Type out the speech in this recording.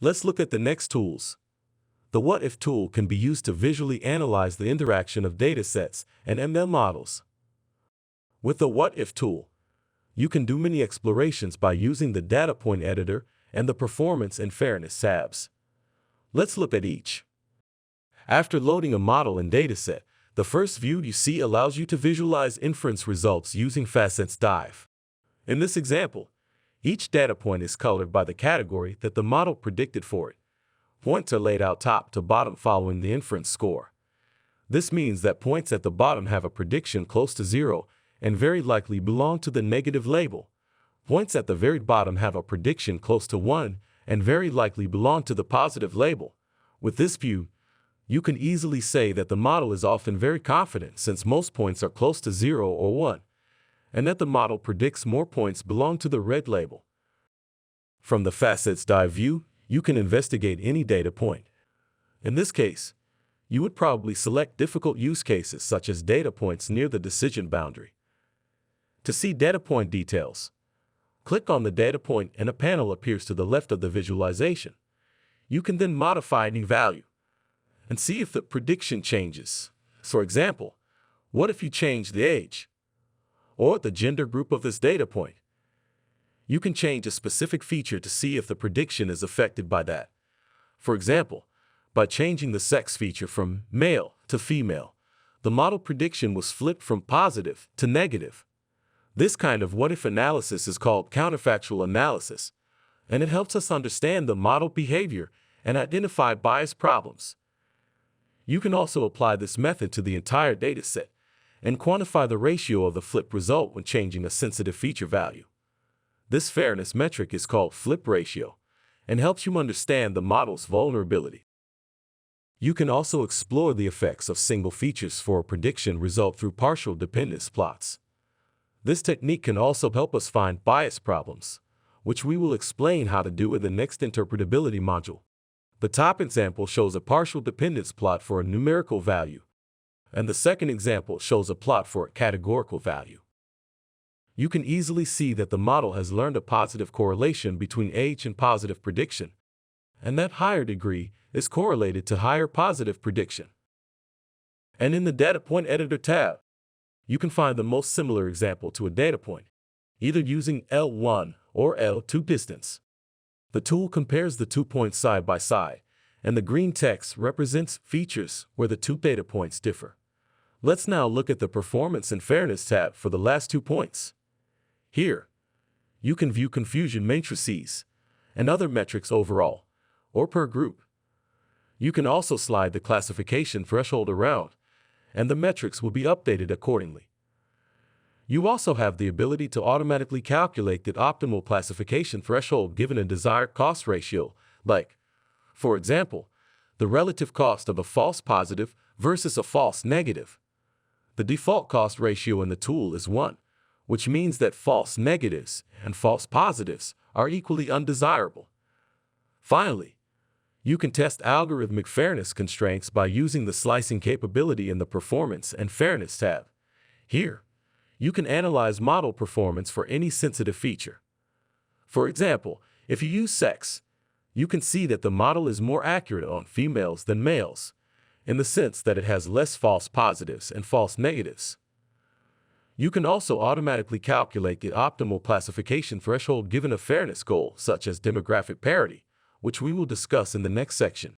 Let's look at the next tools. The What If tool can be used to visually analyze the interaction of datasets and ML models. With the What If tool, you can do many explorations by using the data point editor and the performance and fairness tabs. Let's look at each. After loading a model and dataset, the first view you see allows you to visualize inference results using Facets Dive. In this example, each data point is colored by the category that the model predicted for it. Points are laid out top to bottom following the inference score. This means that points at the bottom have a prediction close to 0 and very likely belong to the negative label. Points at the very bottom have a prediction close to 1 and very likely belong to the positive label. With this view, you can easily say that the model is often very confident since most points are close to 0 or 1, and that the model predicts more points belong to the red label. From the Facets Dive view, you can investigate any data point. In this case, you would probably select difficult use cases such as data points near the decision boundary. To see data point details, click on the data point and a panel appears to the left of the visualization. You can then modify any value and see if the prediction changes. For example, what if you change the age or the gender group of this data point? You can change a specific feature to see if the prediction is affected by that. For example, by changing the sex feature from male to female, the model prediction was flipped from positive to negative. This kind of what-if analysis is called counterfactual analysis, and it helps us understand the model behavior and identify bias problems. You can also apply this method to the entire dataset and quantify the ratio of the flip result when changing a sensitive feature value. This fairness metric is called flip ratio and helps you understand the model's vulnerability. You can also explore the effects of single features for a prediction result through partial dependence plots. This technique can also help us find bias problems, which we will explain how to do in the next interpretability module. The top example shows a partial dependence plot for a numerical value, and the second example shows a plot for a categorical value. You can easily see that the model has learned a positive correlation between age and positive prediction, and that higher degree is correlated to higher positive prediction. And in the Data Point Editor tab, you can find the most similar example to a data point, either using L1 or L2 distance. The tool compares the 2 points side by side, and the green text represents features where the 2 data points differ. Let's now look at the Performance and Fairness tab for the last 2 points. Here, you can view confusion matrices and other metrics overall, or per group. You can also slide the classification threshold around, and the metrics will be updated accordingly. You also have the ability to automatically calculate the optimal classification threshold given a desired cost ratio, like, for example, the relative cost of a false positive versus a false negative. The default cost ratio in the tool is 1, which means that false negatives and false positives are equally undesirable. Finally, you can test algorithmic fairness constraints by using the slicing capability in the Performance and Fairness tab. Here, you can analyze model performance for any sensitive feature. For example, if you use sex, you can see that the model is more accurate on females than males, in the sense that it has less false positives and false negatives. You can also automatically calculate the optimal classification threshold given a fairness goal, such as demographic parity, which we will discuss in the next section.